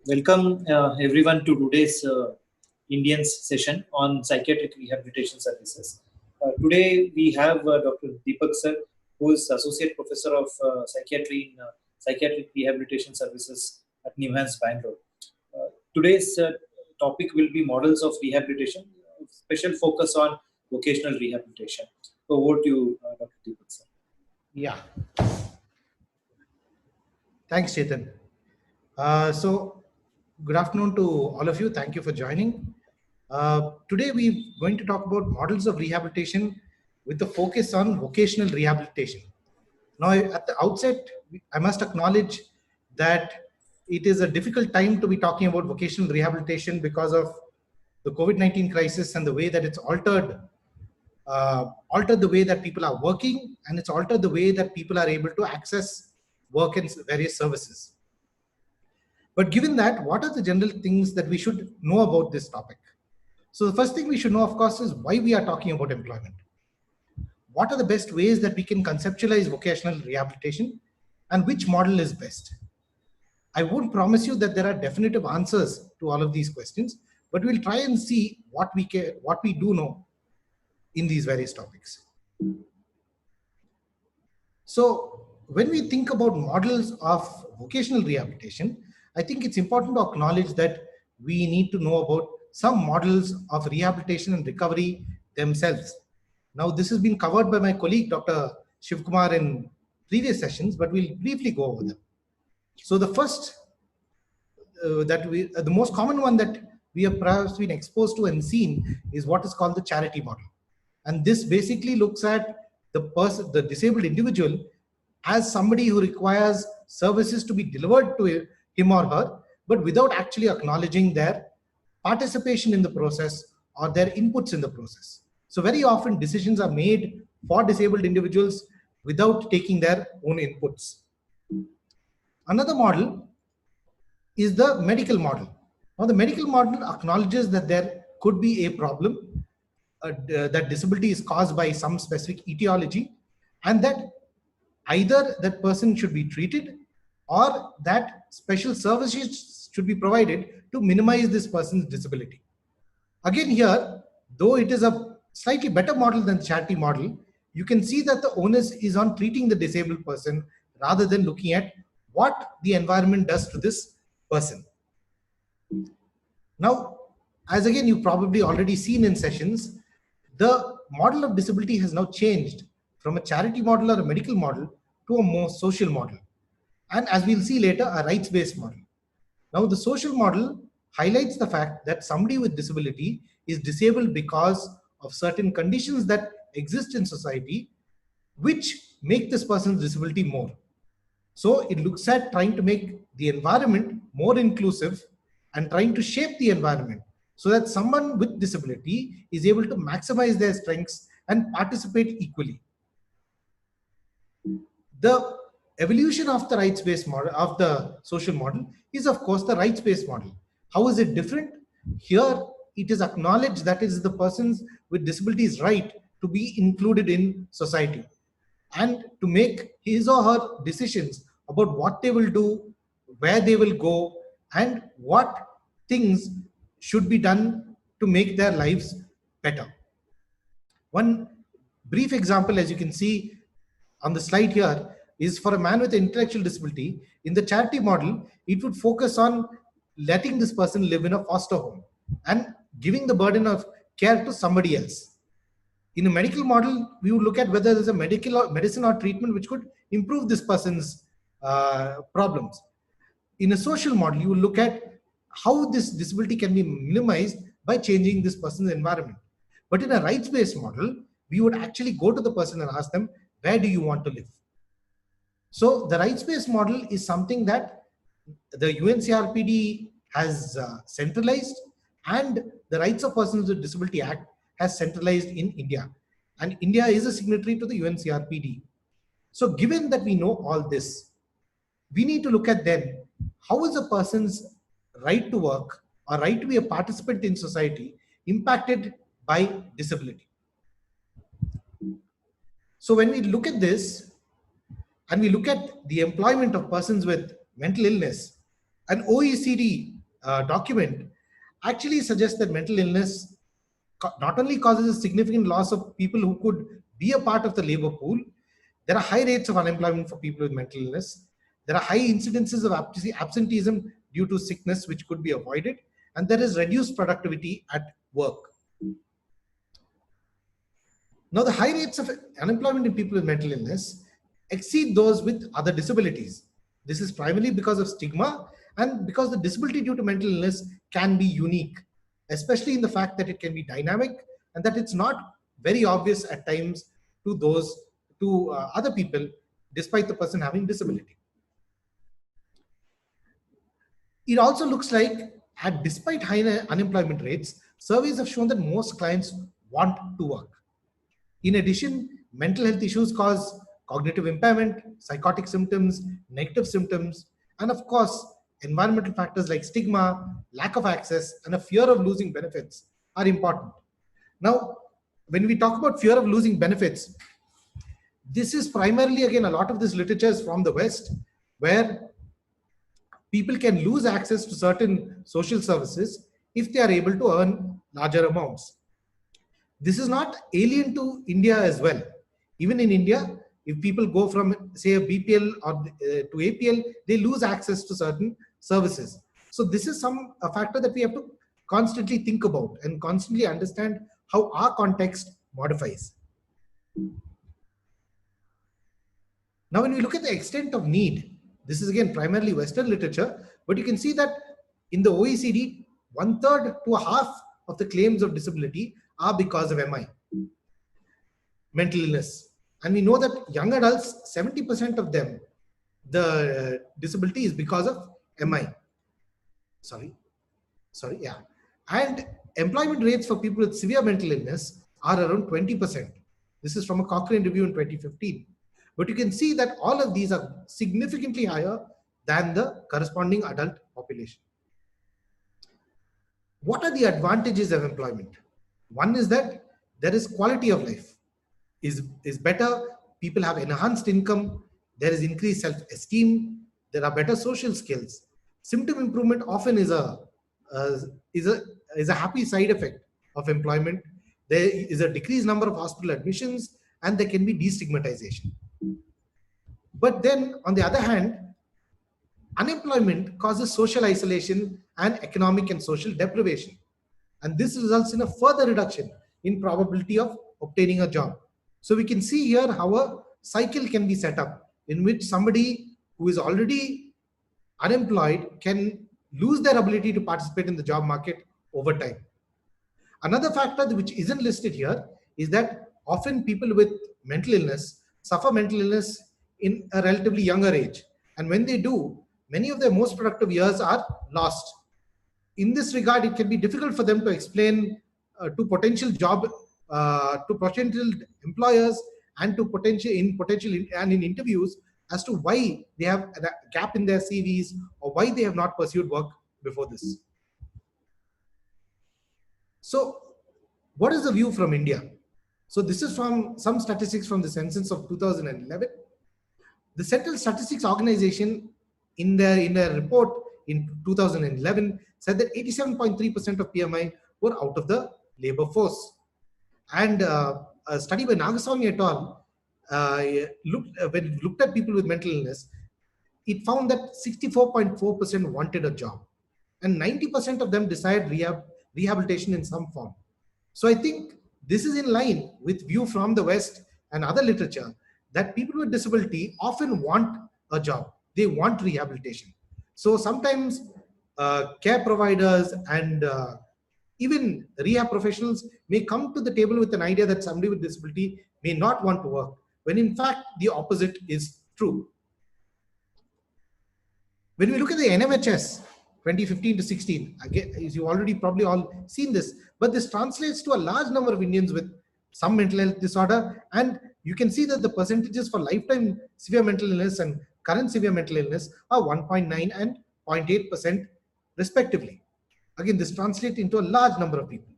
Welcome everyone to today's Indians session on psychiatric rehabilitation services. Today we have Dr. Deepak sir, who is Associate Professor of Psychiatry in Psychiatric Rehabilitation Services at Newhans, Bangalore. Today's topic will be models of rehabilitation, special focus on vocational rehabilitation. So over to you, Dr. Deepak sir. Yeah. Thanks, Chetan. So, good afternoon to all of you. Thank you for joining. Today, we're going to talk about models of rehabilitation with the focus on vocational rehabilitation. Now, at the outset, I must acknowledge that it is a difficult time to be talking about vocational rehabilitation because of the COVID-19 crisis and the way that it's altered the way that people are working, and it's altered the way that people are able to access work and various services. But given that, what are the general things that we should know about this topic? So the first thing we should know, of course, is why we are talking about employment. What are the best ways that we can conceptualize vocational rehabilitation, and which model is best? I won't promise you that there are definitive answers to all of these questions, but we'll try and see what we do know in these various topics. So when we think about models of vocational rehabilitation, I think it's important to acknowledge that we need to know about some models of rehabilitation and recovery themselves. Now, this has been covered by my colleague, Dr. Shivkumar, in previous sessions, but we'll briefly go over them. So the first, the most common one that we have perhaps been exposed to and seen is what is called the charity model. And this basically looks at the disabled individual as somebody who requires services to be delivered to him or her, but without actually acknowledging their participation in the process or their inputs in the process. So very often decisions are made for disabled individuals without taking their own inputs. Another model is the medical model. Now, the medical model acknowledges that there could be a problem, that disability is caused by some specific etiology, and that either that person should be treated or that special services should be provided to minimize this person's disability. Again, here, though it is a slightly better model than the charity model, you can see that the onus is on treating the disabled person rather than looking at what the environment does to this person. Now, as again, you've probably already seen in sessions, the model of disability has now changed from a charity model or a medical model to a more social model. And as we'll see later, a rights-based model. Now, the social model highlights the fact that somebody with disability is disabled because of certain conditions that exist in society, which make this person's disability more. So it looks at trying to make the environment more inclusive and trying to shape the environment so that someone with disability is able to maximize their strengths and participate equally. The evolution of the rights-based model, of the social model, is of course the rights-based model. How is it different? Here, it is acknowledged that it is the persons with disabilities' right to be included in society and to make his or her decisions about what they will do, where they will go, and what things should be done to make their lives better. One brief example, as you can see on the slide here, is for a man with intellectual disability. In the charity model, it would focus on letting this person live in a foster home and giving the burden of care to somebody else. In a medical model, we would look at whether there's a medicine or treatment which could improve this person's problems. In a social model, you will look at how this disability can be minimized by changing this person's environment. But in a rights-based model, we would actually go to the person and ask them, where do you want to live? So the rights-based model is something that the UNCRPD has centralized, and the Rights of Persons with Disability Act has centralized in India. And India is a signatory to the UNCRPD. So given that we know all this, we need to look at then, how is a person's right to work or right to be a participant in society impacted by disability? So when we look at this and we look at the employment of persons with mental illness, an OECD document actually suggests that mental illness not only causes a significant loss of people who could be a part of the labor pool, there are high rates of unemployment for people with mental illness. There are high incidences of absenteeism due to sickness, which could be avoided, and there is reduced productivity at work. Now, the high rates of unemployment in people with mental illness exceed those with other disabilities. This is primarily because of stigma and because the disability due to mental illness can be unique, especially in the fact that it can be dynamic and that it's not very obvious at times to other people, despite the person having disability. It also looks like, despite high unemployment rates, surveys have shown that most clients want to work. In addition, mental health issues cause cognitive impairment, psychotic symptoms, negative symptoms, and of course, environmental factors like stigma, lack of access, and a fear of losing benefits are important. Now, when we talk about fear of losing benefits, this is primarily, again, a lot of this literature is from the West, where people can lose access to certain social services if they are able to earn larger amounts. This is not alien to India as well. Even in India, if people go from, say, a BPL or to APL, they lose access to certain services. So this is a factor that we have to constantly think about and constantly understand how our context modifies. Now, when we look at the extent of need, this is again primarily Western literature, but you can see that in the OECD, 1/3 to a half of the claims of disability are because of MI, mental illness. And we know that young adults, 70% of them, the disability is because of MI. Yeah. And employment rates for people with severe mental illness are around 20%. This is from a Cochrane review in 2015. But you can see that all of these are significantly higher than the corresponding adult population. What are the advantages of employment? One is that there is quality of life is better. People have enhanced income. There is increased self-esteem. There are better social skills. Symptom improvement often is a happy side effect of employment. There is a decreased number of hospital admissions, and there can be destigmatization. But then, on the other hand, unemployment causes social isolation and economic and social deprivation. And this results in a further reduction in probability of obtaining a job. So we can see here how a cycle can be set up in which somebody who is already unemployed can lose their ability to participate in the job market over time. Another factor which isn't listed here is that often people with mental illness suffer mental illness in a relatively younger age. And when they do, many of their most productive years are lost. In this regard, it can be difficult for them to explain to potential employers and to in interviews as to why they have a gap in their CVs or why they have not pursued work before this. So what is the view from India? So this is from some statistics from the census of 2011. The Central Statistics Organization in their report in 2011 said that 87.3% of PMI were out of the labor force. And a study by Nagaswamy et al. When it looked at people with mental illness, it found that 64.4% wanted a job and 90% of them desired rehabilitation in some form. So I think this is in line with view from the West and other literature that people with disability often want a job. They want rehabilitation. So sometimes care providers and even rehab professionals may come to the table with an idea that somebody with disability may not want to work, when in fact the opposite is true. When we look at the NMHS 2015 to 16, again, you've already probably all seen this, but this translates to a large number of Indians with some mental health disorder, and you can see that the percentages for lifetime severe mental illness and current severe mental illness are 1.9 and 0.8% respectively. Again, this translates into a large number of people.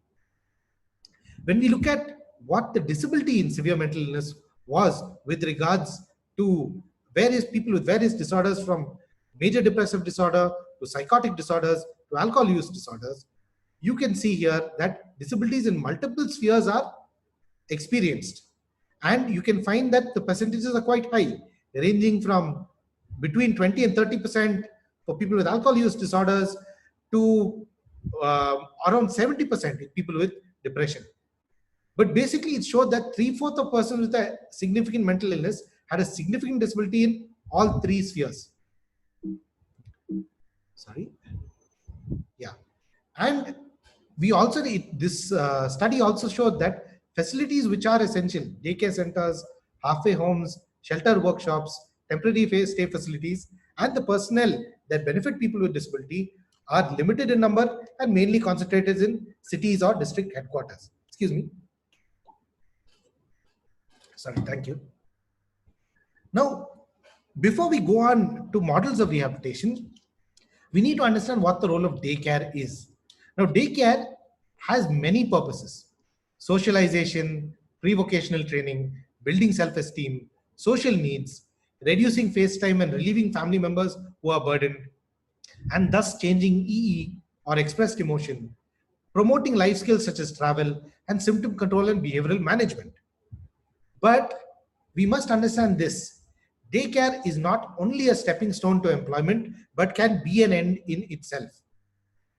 When we look at what the disability in severe mental illness was with regards to various people with various disorders, from major depressive disorder to psychotic disorders to alcohol use disorders, you can see here that disabilities in multiple spheres are experienced. And you can find that the percentages are quite high, ranging from between 20 and 30% for people with alcohol use disorders to around 70% in people with depression. But basically, it showed that 3/4 of persons with a significant mental illness had a significant disability in all three spheres. Sorry. Yeah. And we also, this study also showed that facilities which are essential, daycare centers, halfway homes, shelter workshops, temporary stay facilities, and the personnel that benefit people with disability are limited in number and mainly concentrated in cities or district headquarters. Excuse me. Sorry, thank you. Now, before we go on to models of rehabilitation, we need to understand what the role of daycare is. Now, daycare has many purposes: socialization, pre-vocational training, building self-esteem, social needs, reducing face time and relieving family members who are burdened, and thus changing EE or expressed emotion, promoting life skills such as travel, and symptom control and behavioral management. But we must understand this: daycare is not only a stepping stone to employment, but can be an end in itself.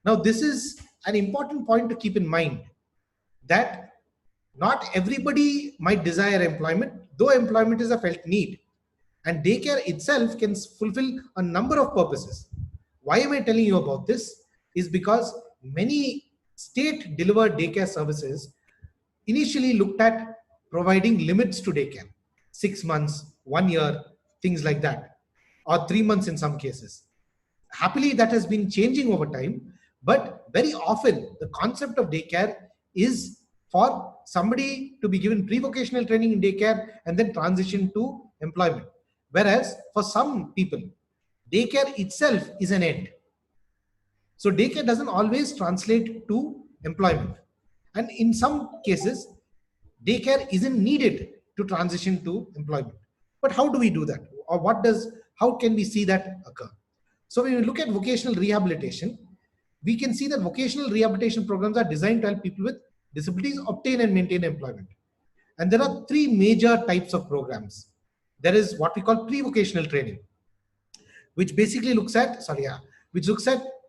Now, this is an important point to keep in mind, that not everybody might desire employment, though employment is a felt need. And daycare itself can fulfill a number of purposes. Why am I telling you about this? Is because many state delivered daycare services initially looked at providing limits to daycare: 6 months, 1 year, things like that, or 3 months in some cases. Happily, that has been changing over time, but very often the concept of daycare is for somebody to be given pre-vocational training in daycare and then transition to employment. Whereas for some people, daycare itself is an end. So daycare doesn't always translate to employment. And in some cases, daycare isn't needed to transition to employment. But how do we do that? Or how can we see that occur? So when we look at vocational rehabilitation, we can see that vocational rehabilitation programs are designed to help people with disabilities obtain and maintain employment. And there are three major types of programs. There is what we call pre-vocational training, which basically looks at,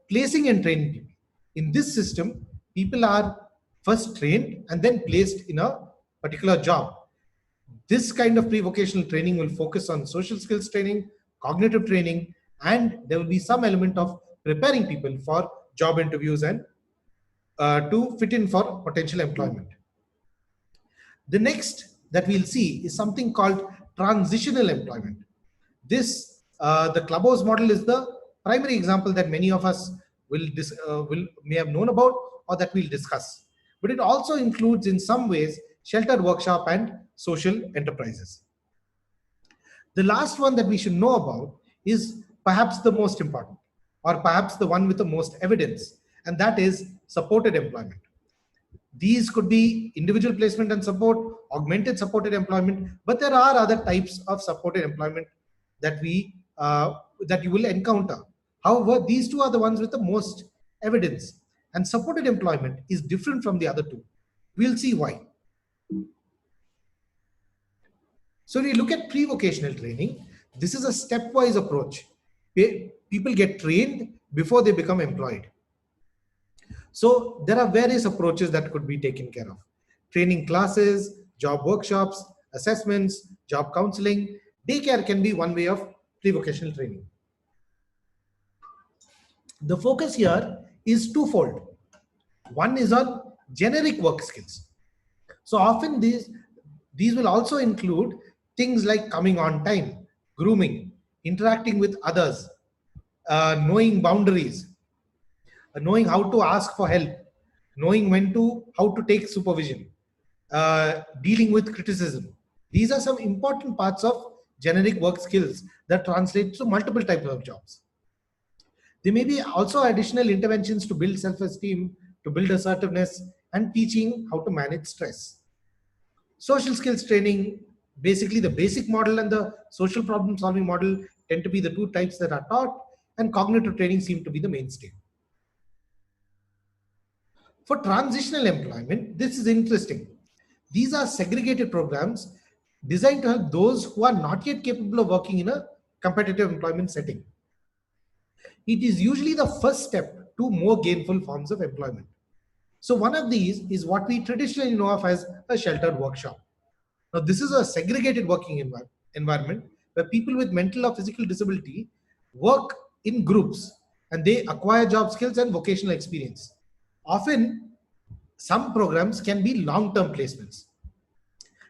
placing and training people. In this system, people are first trained and then placed in a particular job. This kind of pre-vocational training will focus on social skills training, cognitive training, and there will be some element of preparing people for job interviews and to fit in for potential employment. The next that we'll see is something called transitional employment. This, the Clubhouse model is the primary example that many of us may have known about or that we'll discuss. But it also includes in some ways shelter workshop and social enterprises. The last one that we should know about is perhaps the most important, or perhaps the one with the most evidence, and that is supported employment. These could be individual placement and support, augmented supported employment, but there are other types of supported employment that you will encounter. However, these two are the ones with the most evidence, and supported employment is different from the other two. We'll see why. So when we look at pre-vocational training, this is a stepwise approach. People get trained before they become employed. So there are various approaches that could be taken care of: training classes, job workshops, assessments, job counseling. Daycare can be one way of pre-vocational training. The focus here is twofold. One is on generic work skills. So often these will also include things like coming on time, grooming, interacting with others, knowing boundaries, knowing how to ask for help, knowing how to take supervision, dealing with criticism. These are some important parts of generic work skills that translate to multiple types of jobs. There may be also additional interventions to build self-esteem, to build assertiveness, and teaching how to manage stress. Social skills training, basically the basic model and the social problem solving model tend to be the two types that are taught, and cognitive training seem to be the mainstay. For transitional employment, this is interesting. These are segregated programs designed to help those who are not yet capable of working in a competitive employment setting. It is usually the first step to more gainful forms of employment. So one of these is what we traditionally know of as a sheltered workshop. Now, this is a segregated working environment where people with mental or physical disability work in groups and they acquire job skills and vocational experience. Often, some programs can be long-term placements.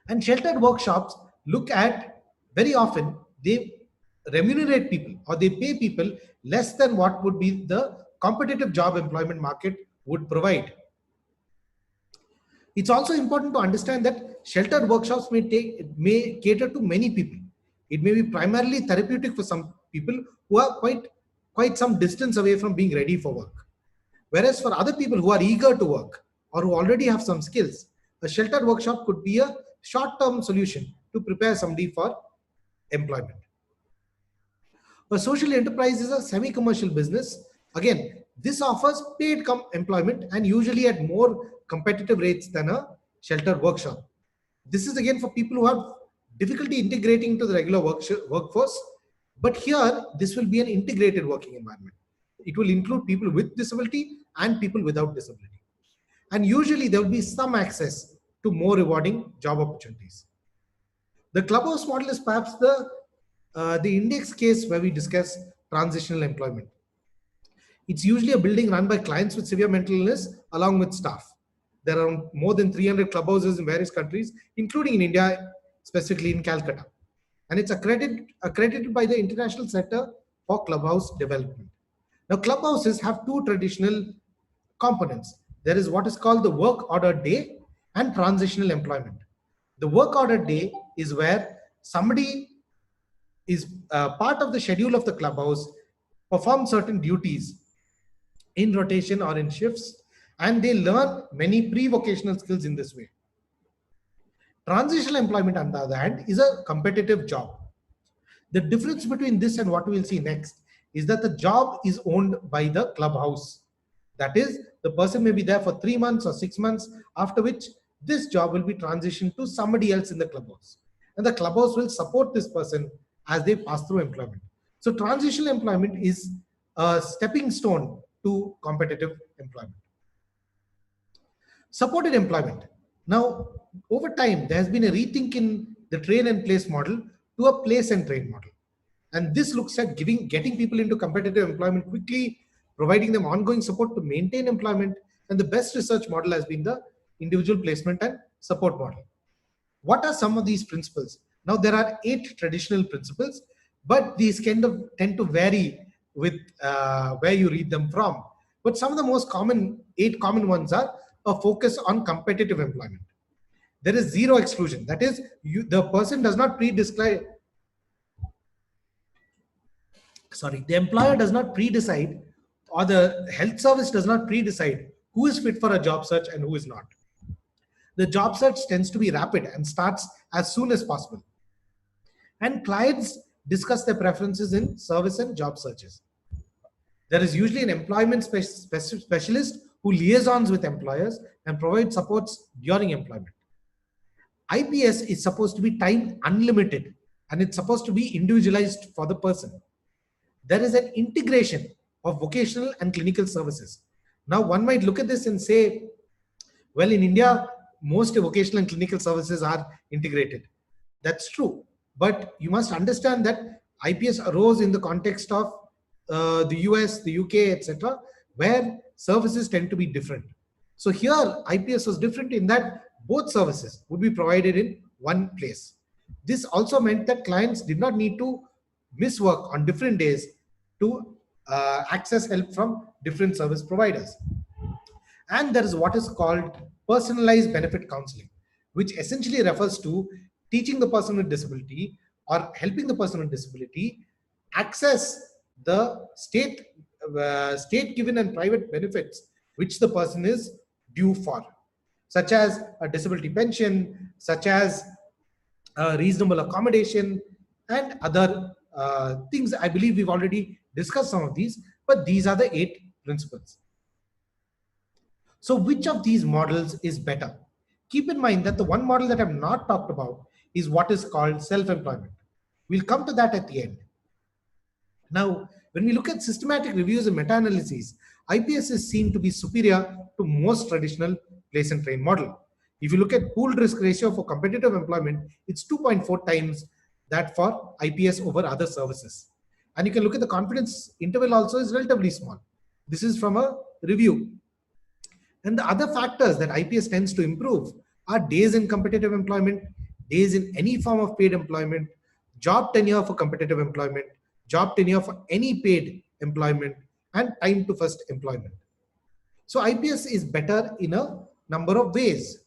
And sheltered workshops look at, very often, they remunerate people or they pay people less than what would be the competitive job employment market would provide. It's also important to understand that sheltered workshops may cater to many people. It may be primarily therapeutic for some people who are quite some distance away from being ready for work. Whereas for other people who are eager to work or who already have some skills, a sheltered workshop could be a short-term solution to prepare somebody for employment. A social enterprise is a semi-commercial business. Again, this offers paid employment and usually at more competitive rates than a sheltered workshop. This is again for people who have difficulty integrating into the regular workforce. But here, this will be an integrated working environment. It will include people with disability and people without disability. And usually there will be some access to more rewarding job opportunities. The clubhouse model is perhaps the index case where we discuss transitional employment. It's usually a building run by clients with severe mental illness along with staff. There are more than 300 clubhouses in various countries, including in India, specifically in Calcutta. And it's accredited by the International Center for Clubhouse Development. Now, clubhouses have two traditional components. There is what is called the work order day and transitional employment. The work order day is where somebody is part of the schedule of the clubhouse, perform certain duties in rotation or in shifts, and they learn many pre-vocational skills in this way. Transitional employment, on the other hand, is a competitive job. The difference between this and what we will see next is that the job is owned by the clubhouse. That is, the person may be there for 3 months or 6 months, after which this job will be transitioned to somebody else in the clubhouse. And the clubhouse will support this person as they pass through employment. So transitional employment is a stepping stone to competitive employment. Supported employment. Now, over time, there has been a rethink in the train and place model to a place and train model. And this looks at getting people into competitive employment quickly, providing them ongoing support to maintain employment. And the best research model has been the individual placement and support model. What are some of these principles? Now, there are 8 traditional principles, but these kind of tend to vary with where you read them from. But some of the most common, 8 common ones are a focus on competitive employment. There is zero exclusion. That is, the person does not the employer does not pre-decide, or the health service does not pre-decide who is fit for a job search and who is not. The job search tends to be rapid and starts as soon as possible. And clients discuss their preferences in service and job searches. There is usually an employment specialist who liaisons with employers and provides supports during employment. IPS is supposed to be time unlimited and it's supposed to be individualized for the person. There is an integration of vocational and clinical services. Now, one might look at this and say, well, in India, most vocational and clinical services are integrated. That's true. But you must understand that IPS arose in the context of the US, the UK, etc., where services tend to be different. So here, IPS was different in that both services would be provided in one place. This also meant that clients did not need to miss work on different days to access help from different service providers. And there is what is called personalized benefit counseling, which essentially refers to teaching the person with disability or helping the person with disability access the state given and private benefits which the person is due for, such as a disability pension, such as reasonable accommodation, and other things. I believe we've already discussed some of these, but these are the 8 principles. So which of these models is better? Keep in mind that the one model that I've not talked about is what is called self-employment. We'll come to that at the end. Now, when we look at systematic reviews and meta-analyses, IPS is seen to be superior to most traditional place and train model. If you look at pooled risk ratio for competitive employment, it's 2.4 times that for IPS over other services. And you can look at the confidence interval also is relatively small. This is from a review. And the other factors that IPS tends to improve are days in competitive employment, days in any form of paid employment, job tenure for competitive employment, job tenure for any paid employment, and time to first employment. So IPS is better in a number of ways.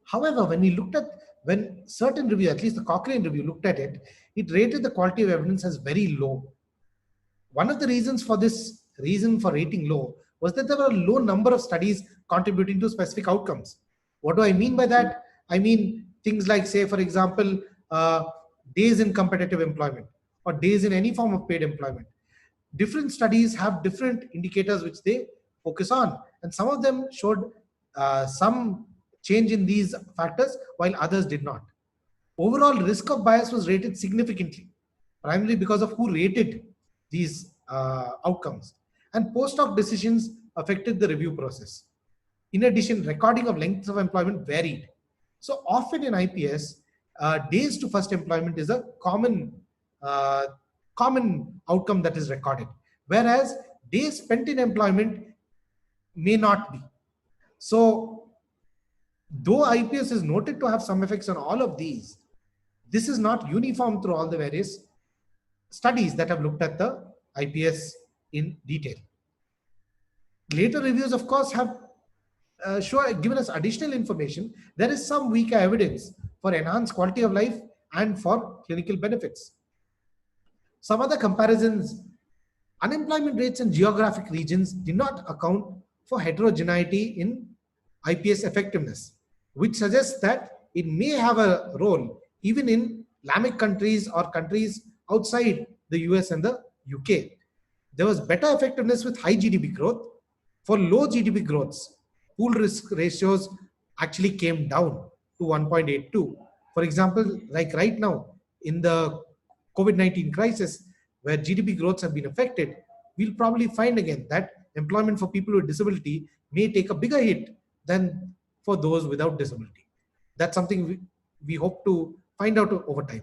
However, when certain review, at least the Cochrane review looked at it, it rated the quality of evidence as very low. One of the reasons for this reason for rating low was that there were a low number of studies contributing to specific outcomes. What do I mean by that? I mean things like, say, for example, days in competitive employment or days in any form of paid employment. Different studies have different indicators which they focus on, and some of them showed some change in these factors while others did not. Overall risk of bias was rated significantly, primarily because of who rated these outcomes. And post-hoc decisions affected the review process. In addition, recording of lengths of employment varied. So often in IPS, days to first employment is a common outcome that is recorded, whereas days spent in employment may not be. So though IPS is noted to have some effects on all of these, this is not uniform through all the various studies that have looked at the IPS in detail. Later reviews, of course, have given us additional information. There is some weaker evidence for enhanced quality of life and for clinical benefits. Some other comparisons: unemployment rates in geographic regions did not account for heterogeneity in IPS effectiveness, which suggests that it may have a role even in LAMIC countries or countries outside the US and the UK. There was better effectiveness with high GDP growth. For low GDP growths, pool risk ratios actually came down to 1.82. For example, like right now in the COVID-19 crisis, where GDP growths have been affected, we'll probably find again that employment for people with disability may take a bigger hit than for those without disability. That's something we hope to find out over time.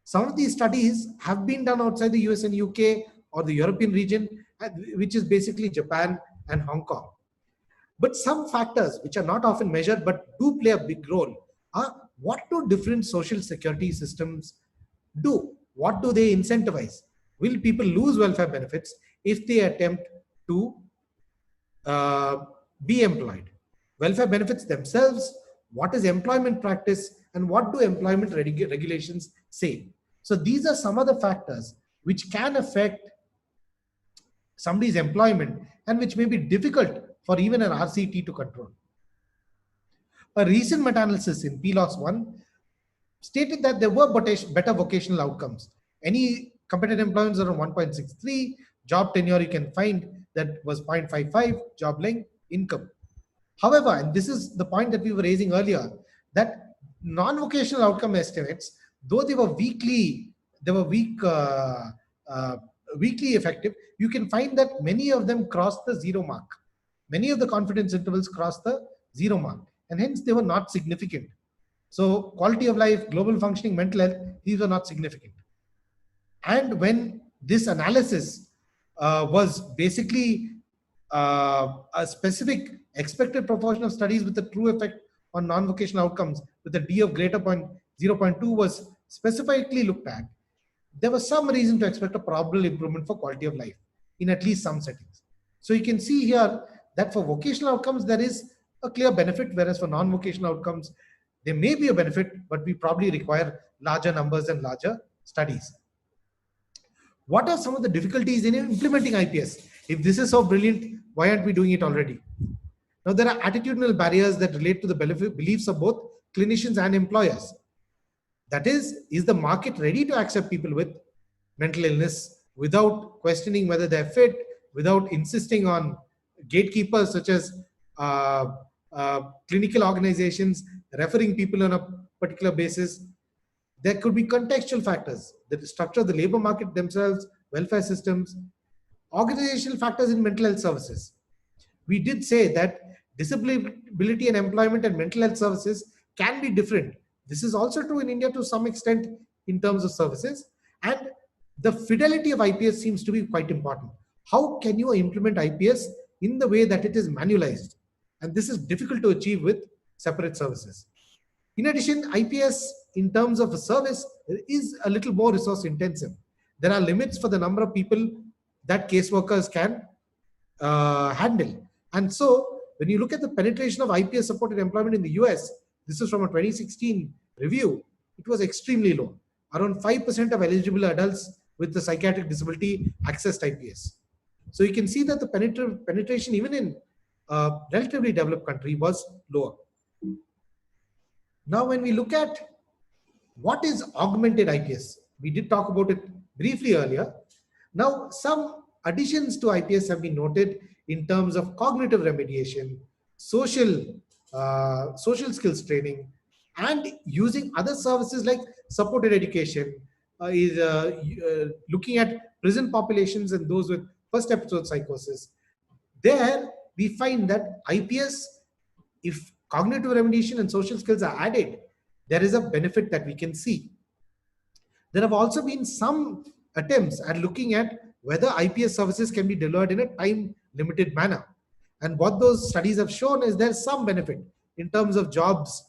Some of these studies have been done outside the US and UK or the European region, which is basically Japan and Hong Kong. But some factors which are not often measured but do play a big role are: what do different social security systems do? What do they incentivize? Will people lose welfare benefits if they attempt to be employed? Welfare benefits themselves, what is employment practice, and what do employment regulations say? So these are some of the factors which can affect somebody's employment and which may be difficult for even an RCT to control. A recent meta-analysis in PLOS 1 stated that there were better vocational outcomes. Any competitive employments are around 1.63, job tenure you can find that was 0.55, job length, income. However, and this is the point that we were raising earlier, that non-vocational outcome estimates, though they were weakly effective, you can find that many of them crossed the zero mark. Many of the confidence intervals crossed the zero mark, and hence they were not significant. So quality of life, global functioning, mental health, these were not significant. And when this analysis was basically a specific expected proportion of studies with a true effect on non-vocational outcomes with a D of greater than 0.2 was specifically looked at, there was some reason to expect a probable improvement for quality of life in at least some settings. So you can see here that for vocational outcomes, there is a clear benefit, whereas for non-vocational outcomes, there may be a benefit, but we probably require larger numbers and larger studies. What are some of the difficulties in implementing IPS? If this is so brilliant, why aren't we doing it already? Now, there are attitudinal barriers that relate to the beliefs of both clinicians and employers. That is the market ready to accept people with mental illness without questioning whether they're fit, without insisting on gatekeepers such as clinical organizations referring people on a particular basis. There could be contextual factors, the structure of the labor market themselves, welfare systems, organizational factors in mental health services. We did say that disability and employment and mental health services can be different. This is also true in India to some extent in terms of services. And the fidelity of IPS seems to be quite important. How can you implement IPS in the way that it is manualized? And this is difficult to achieve with separate services. In addition, IPS in terms of a service is a little more resource intensive. There are limits for the number of people that caseworkers can handle. And so when you look at the penetration of IPS supported employment in the US, this is from a 2016 review, it was extremely low. Around 5% of eligible adults with the psychiatric disability accessed IPS. So you can see that the penetration even in a relatively developed country was lower. Now when we look at what is augmented IPS, we did talk about it briefly earlier. Now some additions to IPS have been noted in terms of cognitive remediation, social skills training, and using other services like supported education, looking at prison populations and those with first episode psychosis. There we find that IPS, if cognitive remediation and social skills are added, there is a benefit that we can see. There have also been some attempts at looking at whether IPS services can be delivered in a time-limited manner. And what those studies have shown is there's some benefit in terms of jobs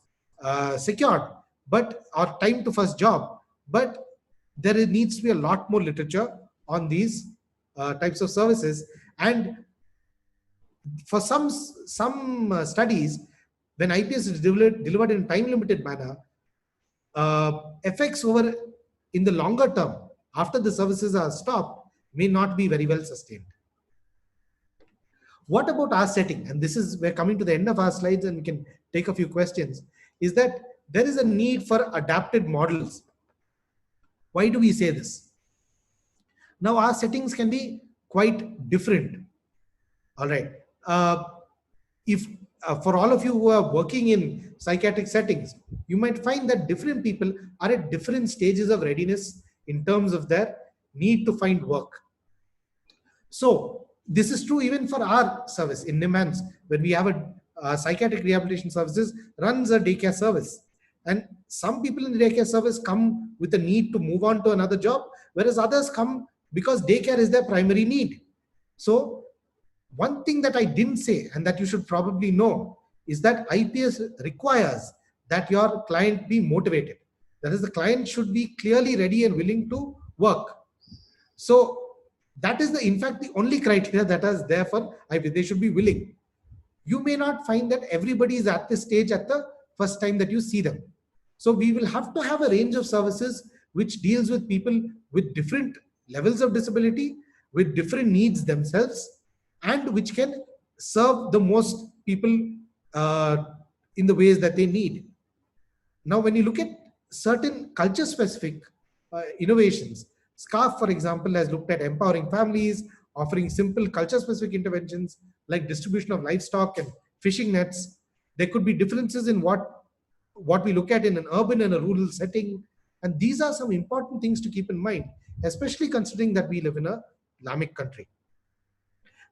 secured, or time to first job. But there needs to be a lot more literature on these types of services. And for some studies, when IPS is delivered in time-limited manner, effects over in the longer term, after the services are stopped, may not be very well sustained. What about our setting? And this is, we're coming to the end of our slides and we can take a few questions, is that there is a need for adapted models. Why do we say this? Now our settings can be quite different. All right. If for all of you who are working in psychiatric settings, you might find that different people are at different stages of readiness in terms of their need to find work. So this is true even for our service in NIMHANS, when we have a psychiatric rehabilitation services runs a daycare service. And some people in the daycare service come with a need to move on to another job, whereas others come because daycare is their primary need. So one thing that I didn't say and that you should probably know is that IPS requires that your client be motivated. That is, the client should be clearly ready and willing to work. So that is in fact the only criteria that is there for IPS. They should be willing. You may not find that everybody is at this stage at the first time that you see them. So we will have to have a range of services which deals with people with different levels of disability, with different needs themselves, and which can serve the most people in the ways that they need. Now, when you look at certain culture-specific innovations, SCARF, for example, has looked at empowering families, offering simple culture-specific interventions like distribution of livestock and fishing nets. There could be differences in what we look at in an urban and a rural setting. And these are some important things to keep in mind, especially considering that we live in a Islamic country.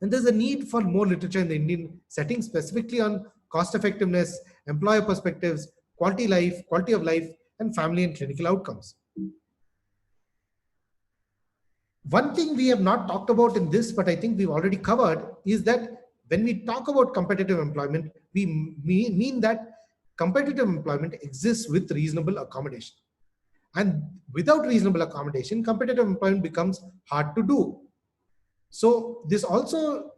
And there's a need for more literature in the Indian setting, specifically on cost effectiveness, employer perspectives, quality of life, and family and clinical outcomes. One thing we have not talked about in this, but I think we've already covered, is that when we talk about competitive employment, we mean that competitive employment exists with reasonable accommodation. And without reasonable accommodation, competitive employment becomes hard to do. So this also,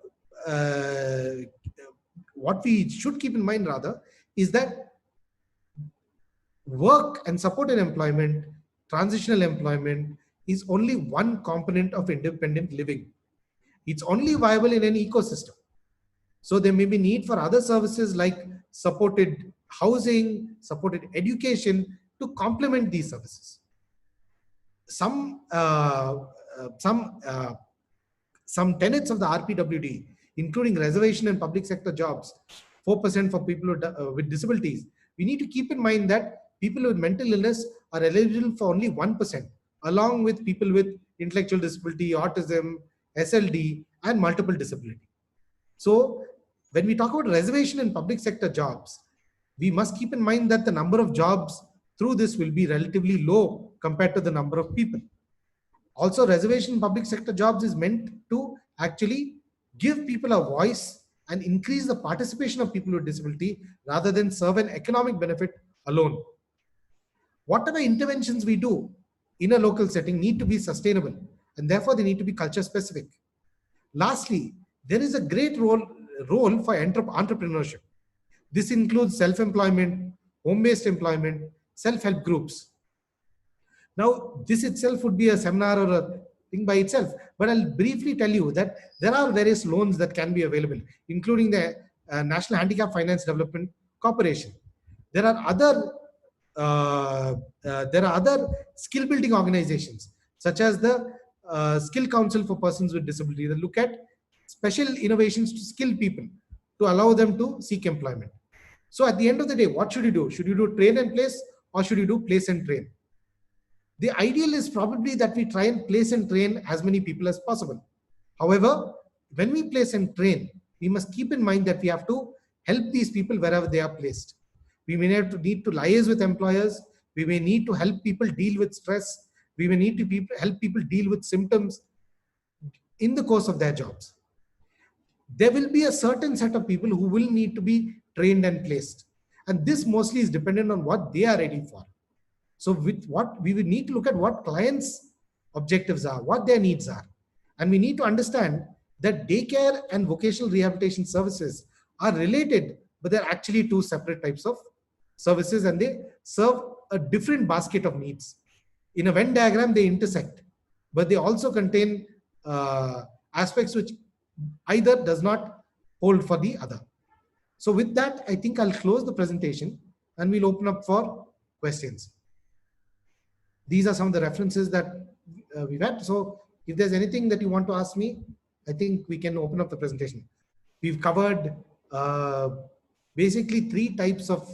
what we should keep in mind rather, is that work and supported employment, transitional employment, is only one component of independent living. It's only viable in an ecosystem. So there may be need for other services like supported housing, supported education to complement these services. Some tenets of the RPWD including reservation and public sector jobs, 4% for people with disabilities, we need to keep in mind that people with mental illness are eligible for only 1%, along with people with intellectual disability, autism, SLD, and multiple disability. So when we talk about reservation in public sector jobs, we must keep in mind that the number of jobs through this will be relatively low compared to the number of people. Also, reservation in public sector jobs is meant to actually give people a voice and increase the participation of people with disability rather than serve an economic benefit alone. Whatever interventions we do in a local setting need to be sustainable, and therefore they need to be culture specific. Lastly, there is a great role for entrepreneurship. This includes self-employment, home-based employment, self-help groups. Now, this itself would be a seminar or a thing by itself, but I'll briefly tell you that there are various loans that can be available, including the National Handicap Finance Development Corporation. There are other skill building organizations, such as the Skill Council for Persons with Disability, that look at special innovations to skill people to allow them to seek employment. So at the end of the day, what should you do? Should you do train and place, or should you do place and train? The ideal is probably that we try and place and train as many people as possible. However, when we place and train, we must keep in mind that we have to help these people wherever they are placed. We may need to liaise with employers. We may need to help people deal with stress. We may need to help people deal with symptoms in the course of their jobs. There will be a certain set of people who will need to be trained and placed. And this mostly is dependent on what they are ready for. So with what we will need to look at what clients' objectives are, what their needs are. And we need to understand that daycare and vocational rehabilitation services are related, but they're actually two separate types of services, and they serve a different basket of needs. In a Venn diagram, they intersect, but they also contain aspects which either does not hold for the other. So with that, I think I'll close the presentation and we'll open up for questions. These are some of the references that we've had. So if there's anything that you want to ask me, I think we can open up the presentation. We've covered basically 3 types of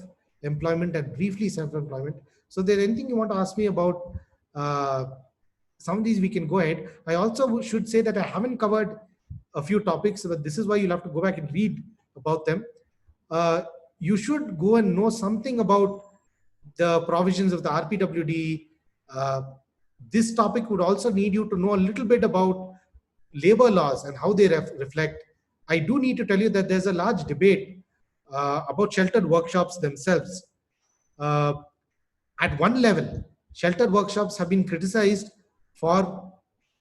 employment and briefly self-employment. So if there's anything you want to ask me about some of these, we can go ahead. I also should say that I haven't covered a few topics, but this is why you'll have to go back and read about them. You should go and know something about the provisions of the RPWD. This topic would also need you to know a little bit about labor laws and how they reflect. I do need to tell you that there's a large debate about sheltered workshops themselves. At one level, sheltered workshops have been criticized for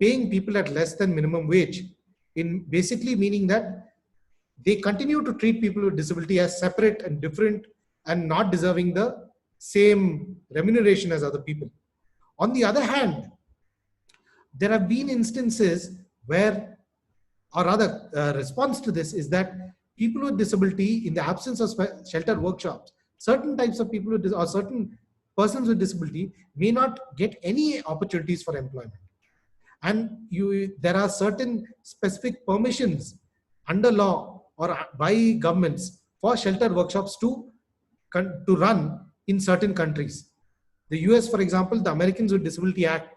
paying people at less than minimum wage, in basically meaning that they continue to treat people with disability as separate and different and not deserving the same remuneration as other people. On the other hand, there have been instances where, or rather, response to this is that people with disability, in the absence of sheltered workshops, certain types of people with or certain persons with disability may not get any opportunities for employment. And there are certain specific permissions under law or by governments for sheltered workshops to run in certain countries. The US, for example, the Americans with Disability Act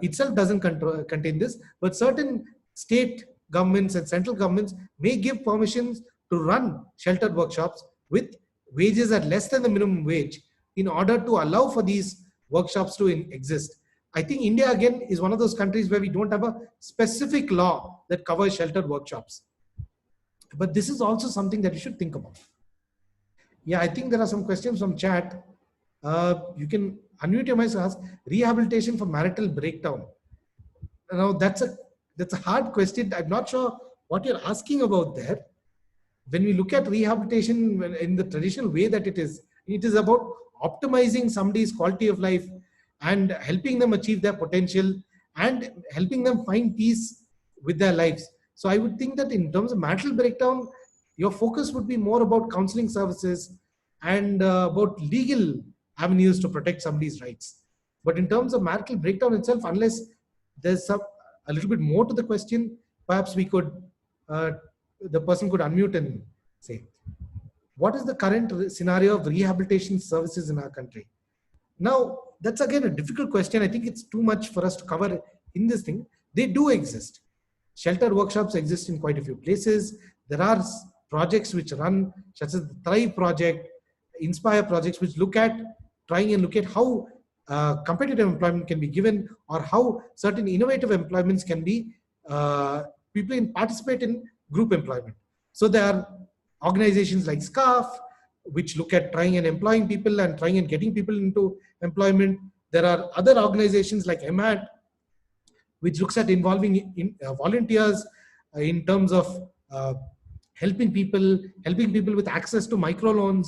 itself doesn't contain this, but certain state governments and central governments may give permissions to run sheltered workshops with wages at less than the minimum wage in order to allow for these workshops to exist. I think India, again, is one of those countries where we don't have a specific law that covers sheltered workshops. But this is also something that you should think about. Yeah, I think there are some questions from chat. You can unmute your mic and ask. Rehabilitation for marital breakdown. Now, that's a hard question. I'm not sure what you're asking about there. When we look at rehabilitation in the traditional way that it is about optimizing somebody's quality of life and helping them achieve their potential and helping them find peace with their lives. So I would think that in terms of marital breakdown, your focus would be more about counseling services and about legal avenues to protect somebody's rights. But in terms of marital breakdown itself, unless there's a little bit more to the question, perhaps we could the person could unmute and say, what is the current scenario of rehabilitation services in our country? Now, that's again a difficult question. I think it's too much for us to cover in this thing. They do exist. Shelter workshops exist in quite a few places. There are projects which run, such as the Thrive project, Inspire projects, which trying and look at how competitive employment can be given, or how certain innovative employments can be, people can participate in group employment. So there are organizations like SCARF, which look at trying and employing people and trying and getting people into employment. There are other organizations like EMAT, which looks at involving volunteers in terms of helping people with access to microloans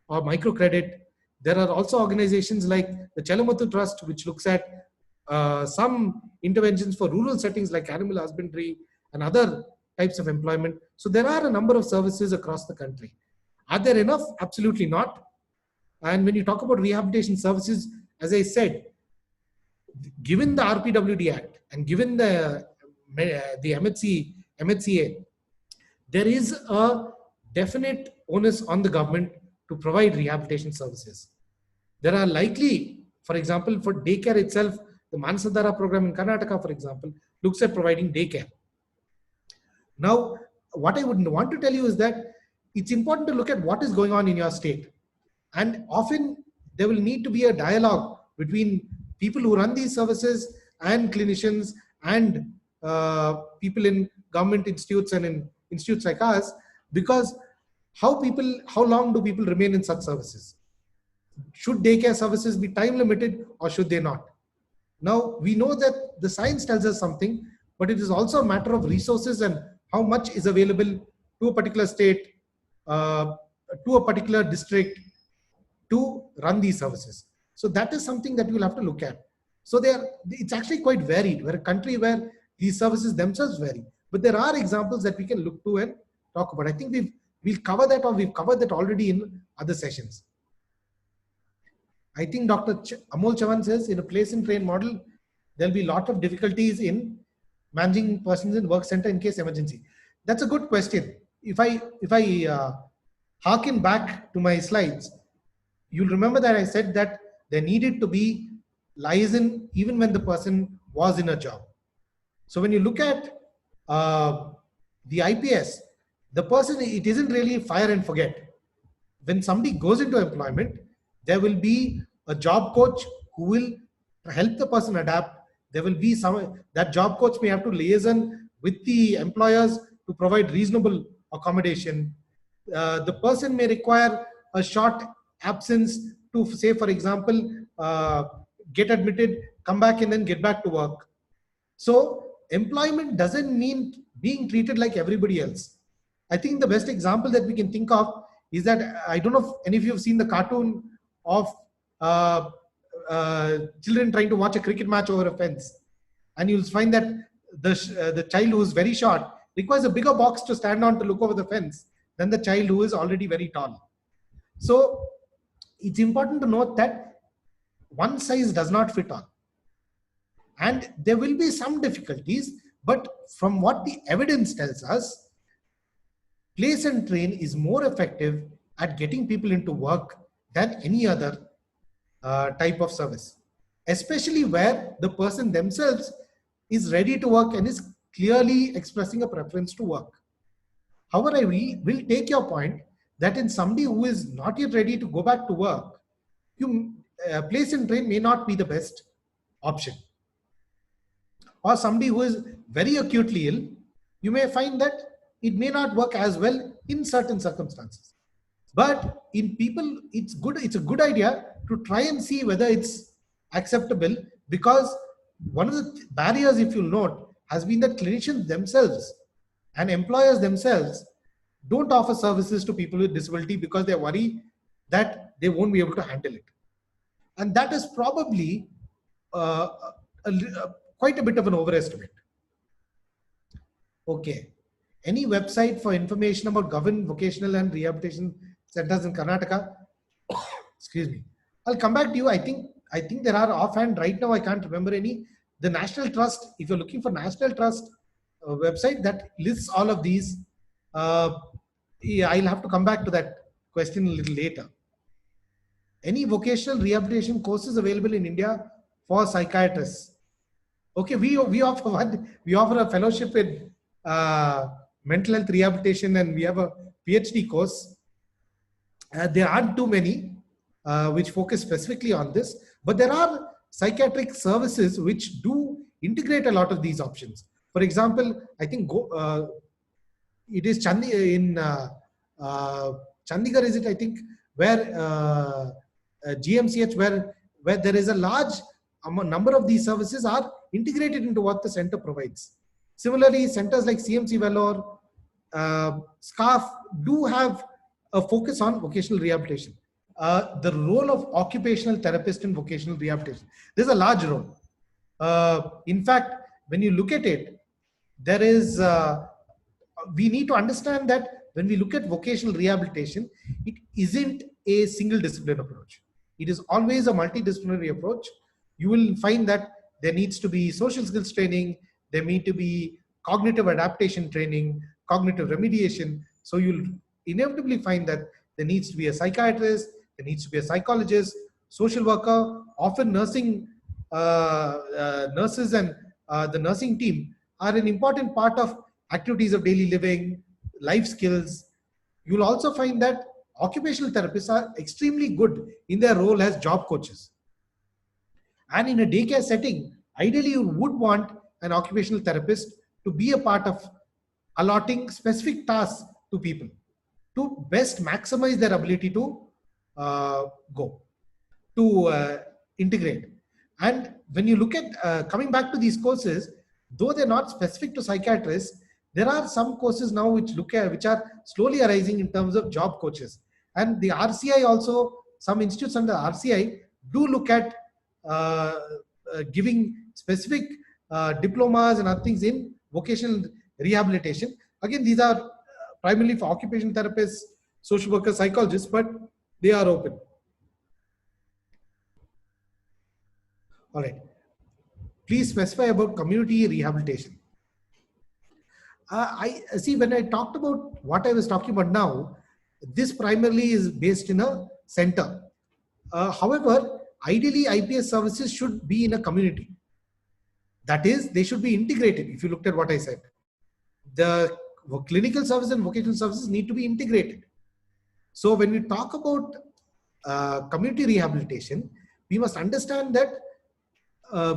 or microcredit. There are also organizations like the Chelamuthu Trust, which looks at some interventions for rural settings like animal husbandry and other types of employment. So there are a number of services across the country. Are there enough? Absolutely not. And when you talk about rehabilitation services, as I said, given the RPWD Act and given the MHCA, there is a definite onus on the government to provide rehabilitation services. There are likely, for example, for daycare itself, the Manasadhara program in Karnataka, for example, looks at providing daycare. Now, what I would want to tell you is that it's important to look at what is going on in your state. And often there will need to be a dialogue between people who run these services and clinicians and people in government institutes and in institutes like us, because how long do people remain in such services? Should daycare services be time limited or should they not? Now, we know that the science tells us something, but it is also a matter of resources and how much is available to a particular state, to a particular district to run these services. So that is something that you'll have to look at. So it's actually quite varied. We're a country where these services themselves vary, but there are examples that we can look to and talk about. I think we'll cover that, or we've covered that already in other sessions. I think Dr. Amol Chavan says in a place and train model, there'll be a lot of difficulties in managing persons in work center in case emergency. That's a good question. If I harken back to my slides, you'll remember that I said that there needed to be liaison even when the person was in a job. So when you look at the IPS, the person, it isn't really fire and forget. When somebody goes into employment, there will be a job coach who will help the person adapt. There will be that job coach may have to liaison with the employers to provide reasonable accommodation. The person may require a short absence to, say, for example, get admitted, come back and then get back to work. So employment doesn't mean being treated like everybody else. I think the best example that we can think of is that, I don't know if any of you have seen the cartoon of children trying to watch a cricket match over a fence. And you'll find that the child who is very short requires a bigger box to stand on to look over the fence than the child who is already very tall. So it's important to note that one size does not fit all. And there will be some difficulties, but from what the evidence tells us, place and train is more effective at getting people into work than any other type of service, especially where the person themselves is ready to work and is clearly expressing a preference to work. However, I will take your point that in somebody who is not yet ready to go back to work, place and train may not be the best option. Or somebody who is very acutely ill, you may find that it may not work as well in certain circumstances. But in people, it's a good idea to try and see whether it's acceptable, because one of the barriers, if you'll note, has been that clinicians themselves and employers themselves don't offer services to people with disability because they worry that they won't be able to handle it. And that is probably quite a bit of an overestimate. Okay. Any website for information about government vocational and rehabilitation centers in Karnataka? Excuse me. I'll come back to you. I think there are offhand right now. I can't remember any. The National Trust, if you're looking for National Trust website that lists all of these. Yeah, I'll have to come back to that question a little later. Any vocational rehabilitation courses available in India for psychiatrists? Okay, we offer one. We offer a fellowship in mental health rehabilitation, and we have a PhD course. There aren't too many which focus specifically on this, but there are psychiatric services which do integrate a lot of these options. For example, I think it is Chandigarh, is it? I think where GMCH, where there is a large number of these services are integrated into what the center provides. Similarly, centers like CMC Vellore, SCARF do have a focus on vocational rehabilitation. The role of occupational therapist in vocational rehabilitation, there's a large role. In fact, when you look at it, there is, we need to understand that when we look at vocational rehabilitation, it isn't a single discipline approach. It is always a multidisciplinary approach. You will find that there needs to be social skills training, there need to be cognitive adaptation training, cognitive remediation. So you'll inevitably find that there needs to be a psychiatrist, there needs to be a psychologist, social worker, often nursing, nurses and the nursing team are an important part of activities of daily living, life skills. You'll also find that occupational therapists are extremely good in their role as job coaches. And in a daycare setting, ideally you would want an occupational therapist to be a part of allotting specific tasks to people to best maximize their ability to integrate. And when you look at coming back to these courses, though they're not specific to psychiatrists, there are some courses now which are slowly arising in terms of job coaches. And the RCI also, some institutes under RCI do look at giving specific diplomas and other things in vocational rehabilitation. Again, these are primarily for occupational therapists, social workers, psychologists, but they are open. All right. Please specify about community rehabilitation. I see when I talked about what I was talking about now, this primarily is based in a center. However, ideally IPS services should be in a community. That is, they should be integrated. If you looked at what I said, the clinical services and vocational services need to be integrated. So when we talk about community rehabilitation, we must understand that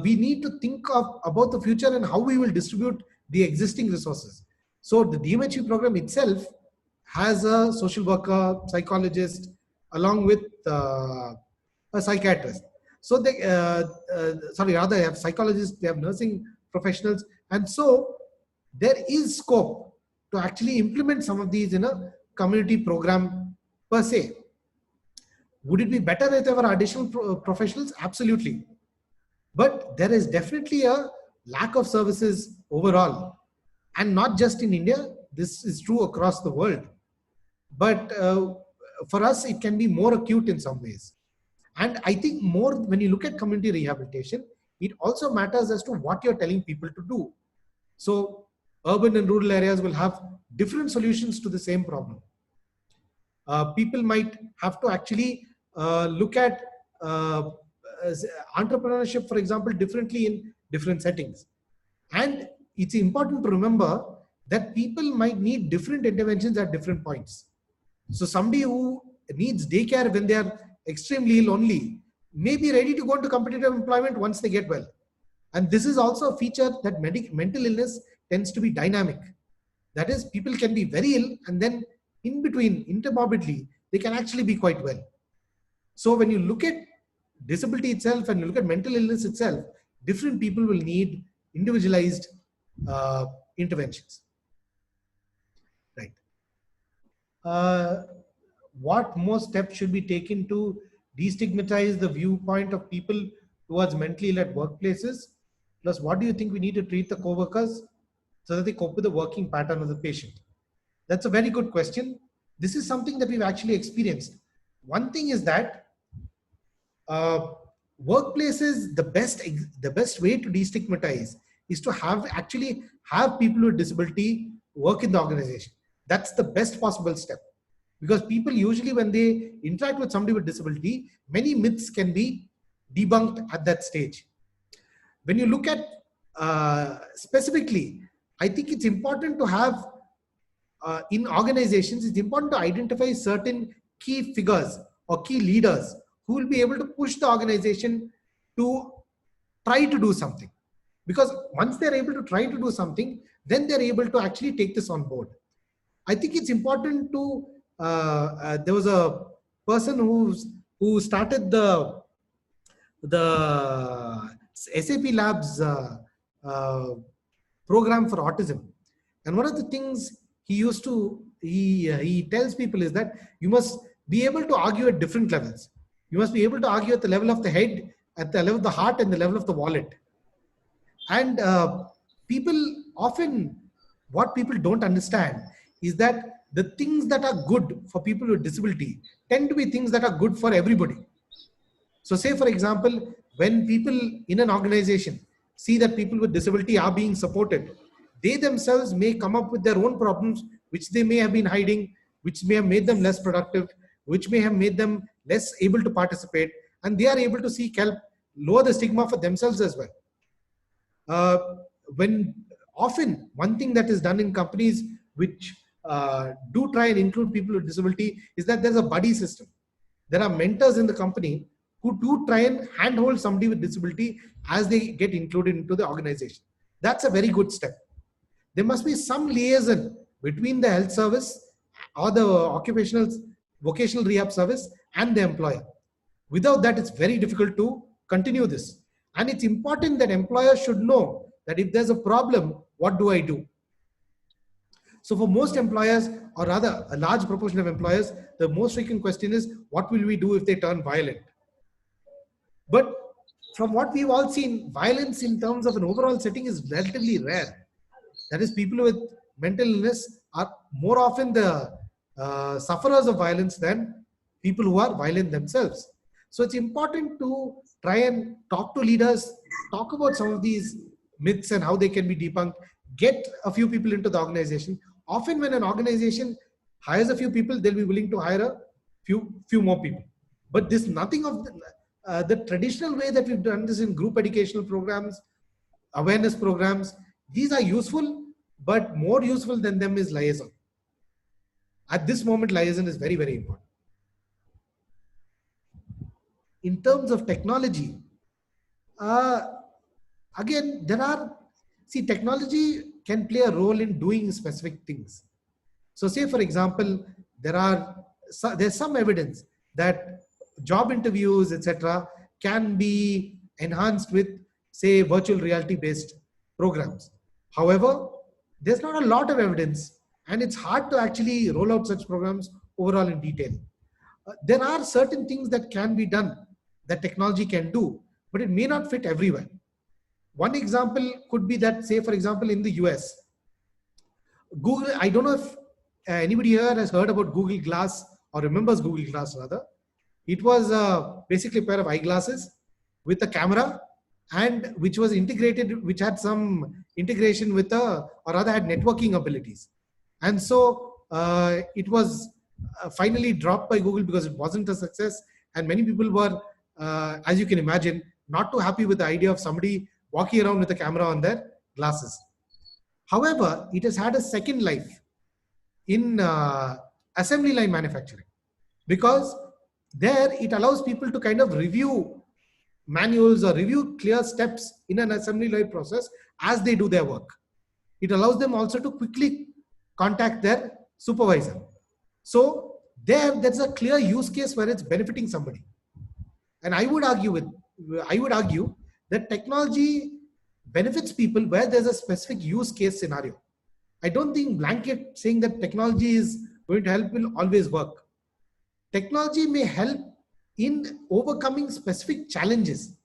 we need to think about the future and how we will distribute the existing resources. So the DMHP program itself has a social worker, psychologist, along with a psychiatrist. So they, rather they have psychologists, they have nursing professionals. And so there is scope to actually implement some of these in a community program per se. Would it be better if there were additional professionals? Absolutely. But there is definitely a lack of services overall, and not just in India. This is true across the world. But for us, it can be more acute in some ways. And I think more when you look at community rehabilitation, it also matters as to what you're telling people to do. So urban and rural areas will have different solutions to the same problem. People might have to actually look at entrepreneurship, for example, differently in different settings. And it's important to remember that people might need different interventions at different points. So somebody who needs daycare when they are extremely ill only may be ready to go into competitive employment once they get well. And this is also a feature that mental illness tends to be dynamic. That is, people can be very ill and then in between, intermorbidly, they can actually be quite well. So when you look at disability itself and you look at mental illness itself, different people will need individualized interventions. Right. What more steps should be taken to destigmatize the viewpoint of people towards mentally ill at workplaces? Plus, what do you think we need to treat the co-workers so that they cope with the working pattern of the patient? That's a very good question. This is something that we've actually experienced. One thing is that workplaces, the best way to destigmatize is to actually have people with disability work in the organization. That's the best possible step. Because people usually, when they interact with somebody with disability, many myths can be debunked at that stage. When you look at specifically, I think it's important to have in organizations, it's important to identify certain key figures or key leaders who will be able to push the organization to try to do something. Because once they're able to try to do something, then they're able to actually take this on board. I think it's important to, there was a person who started the SAP Labs program for autism. And one of the things he tells people is that you must be able to argue at different levels. You must be able to argue at the level of the head, at the level of the heart, and the level of the wallet. And people often, what people don't understand is that the things that are good for people with disability tend to be things that are good for everybody. So say, for example, when people in an organization see that people with disability are being supported, they themselves may come up with their own problems, which they may have been hiding, which may have made them less productive, which may have made them less able to participate, and they are able to seek help, lower the stigma for themselves as well. When often one thing that is done in companies which do try and include people with disability is that there's a buddy system. There are mentors in the company who do try and handhold somebody with disability as they get included into the organization. That's a very good step. There must be some liaison between the health service or the vocational rehab service and the employer. Without that, it's very difficult to continue this. And it's important that employers should know that if there's a problem, what do I do? So for most employers, or rather a large proportion of employers, the most frequent question is, what will we do if they turn violent? But from what we've all seen, violence in terms of an overall setting is relatively rare. That is, people with mental illness are more often the sufferers of violence than people who are violent themselves. So it's important to try and talk to leaders, talk about some of these myths and how they can be debunked, get a few people into the organization. Often when an organization hires a few people, they'll be willing to hire a few more people. But this nothing of the traditional way that we've done this in group educational programs, awareness programs, these are useful, but more useful than them is liaison. At this moment, liaison is very, very important. In terms of technology, again, technology can play a role in doing specific things. So say, for example, there's some evidence that job interviews, etc., can be enhanced with, say, virtual reality based programs. However, there's not a lot of evidence, and it's hard to actually roll out such programs overall in detail. There are certain things that can be done that technology can do, but it may not fit everywhere. One example could be that, say, for example, in the US, Google, I don't know if anybody here has heard about Google Glass or remembers Google Glass rather. It was basically a pair of eyeglasses with a camera, and which was integrated, which had some integration with or rather had networking abilities. And so it was finally dropped by Google because it wasn't a success. And many people were, as you can imagine, not too happy with the idea of somebody walking around with a camera on their glasses. However, it has had a second life in assembly line manufacturing, because there it allows people to kind of review manuals or review clear steps in an assembly line process as they do their work. It allows them also to quickly contact their supervisor. So there's a clear use case where it's benefiting somebody. And I would argue that technology benefits people where there's a specific use case scenario. I don't think blanket saying that technology is going to help will always work. Technology may help in overcoming specific challenges.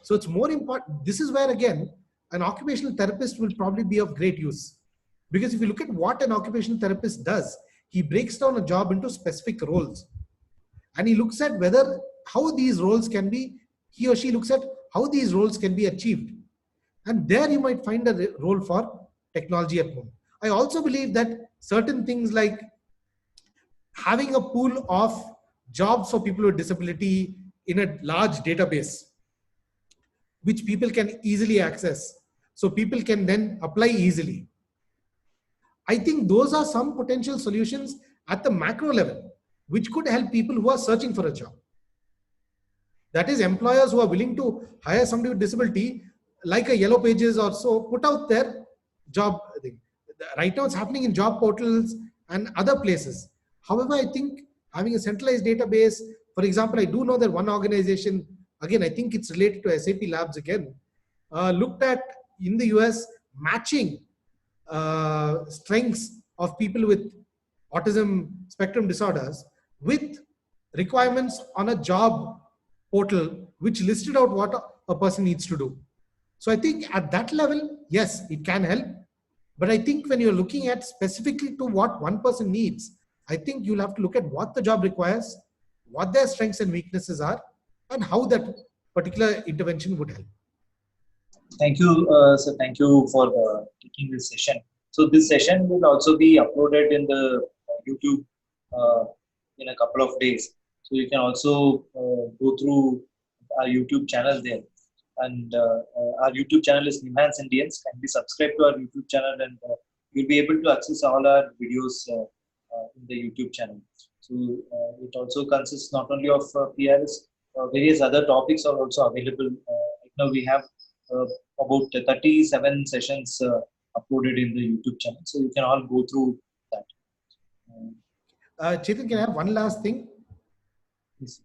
So it's more important. This is where, again, an occupational therapist will probably be of great use. Because if you look at what an occupational therapist does, he breaks down a job into specific roles. And he looks at how these roles can be, he or she looks at how these roles can be achieved. And there you might find a role for technology at home. I also believe that certain things like having a pool of jobs for people with disability in a large database, which people can easily access, so people can then apply easily. I think those are some potential solutions at the macro level, which could help people who are searching for a job. That is, employers who are willing to hire somebody with disability, like a Yellow Pages or so, put out their job thing. Right now, it's happening in job portals and other places. However, I think having a centralized database, for example, I do know that one organization, again, I think it's related to SAP Labs again, looked at in the US matching strengths of people with autism spectrum disorders with requirements on a job portal which listed out what a person needs to do. So I think at that level, yes, it can help. But I think when you're looking at specifically to what one person needs, I think you'll have to look at what the job requires, what their strengths and weaknesses are, and how that particular intervention would help. Thank you, sir. Thank you for taking this session. So this session will also be uploaded in the YouTube in a couple of days. So you can also go through our YouTube channel there. And our YouTube channel is Nimhans Indians. Kindly subscribe to our YouTube channel, and you'll be able to access all our videos in the YouTube channel. So it also consists not only of PRS, various other topics are also available. Right now we have about 37 sessions uploaded in the YouTube channel. So you can all go through that. Chetan, can I have one last thing? Yes,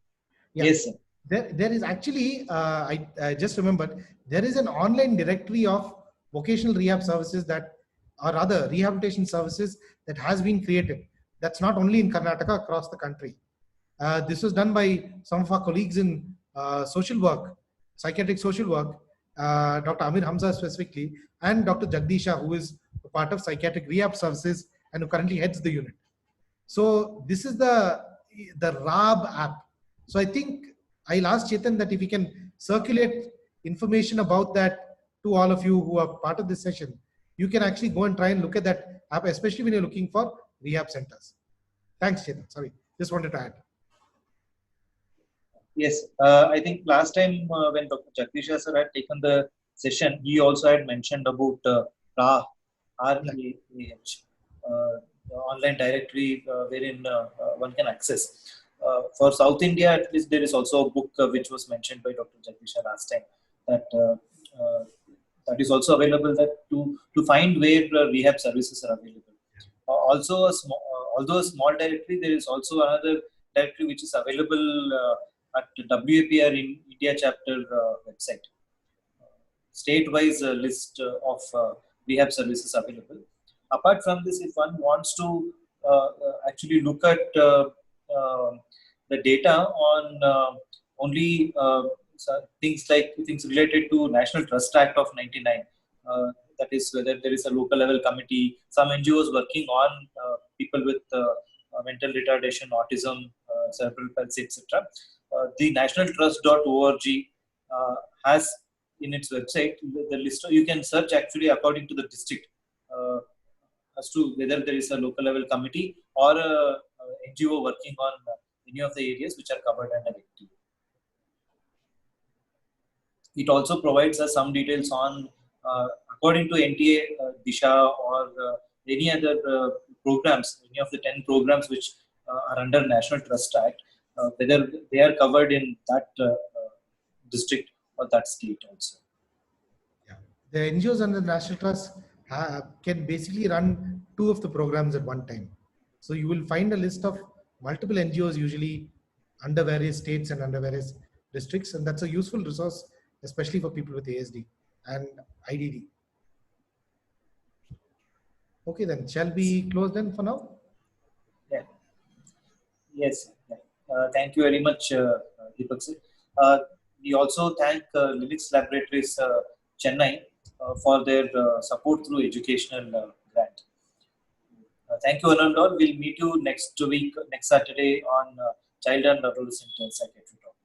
Yeah. yes sir. There is actually, I just remembered, there is an online directory of vocational rehab services that, or other rehabilitation services that has been created. That's not only in Karnataka, across the country. This was done by some of our colleagues in social work, psychiatric social work, Dr. Amir Hamza specifically, and Dr. Jagdisha, who is a part of psychiatric rehab services and who currently heads the unit. So this is the RAB app. So I think I'll ask Chetan that if he can circulate information about that to all of you who are part of this session, you can actually go and try and look at that app, especially when you're looking for rehab centers. Thanks, Chetan. Sorry, just wanted to add. Yes, I think last time when Dr. Jagdisha sir had taken the session, he also had mentioned about RAH, R-A-H, the online directory wherein one can access. For South India, at least there is also a book which was mentioned by Dr. Jagdisha last time, that that is also available, that to find where rehab services are available. Also, although a small directory, there is also another directory which is available at WAPR in India chapter website. State-wise list of rehab services available. Apart from this, if one wants to actually look at the data on only things related to National Trust Act of '99, that is whether there is a local level committee, some NGOs working on people with mental retardation, autism, cerebral palsy, etc. The nationaltrust.org has in its website the list. You can search actually according to the district as to whether there is a local level committee or a NGO working on any of the areas which are covered under NTA. It also provides us some details on, according to NTA, Disha, or any other programs, any of the 10 programs which are under National Trust Act, whether they are covered in that district or that state also. Yeah. The NGOs under the National Trust can basically run 2 of the programs at one time. So you will find a list of multiple NGOs usually under various states and under various districts, and that's a useful resource, especially for people with ASD and IDD. Okay, then shall we close then for now? Yeah. Yes. Yeah. Thank you very much, Deepak sir. We also thank Linux Laboratories Chennai for their support through educational grant. Thank you, Anand. We'll meet you next week, next Saturday on Child and Adolescent Psychiatry Talk.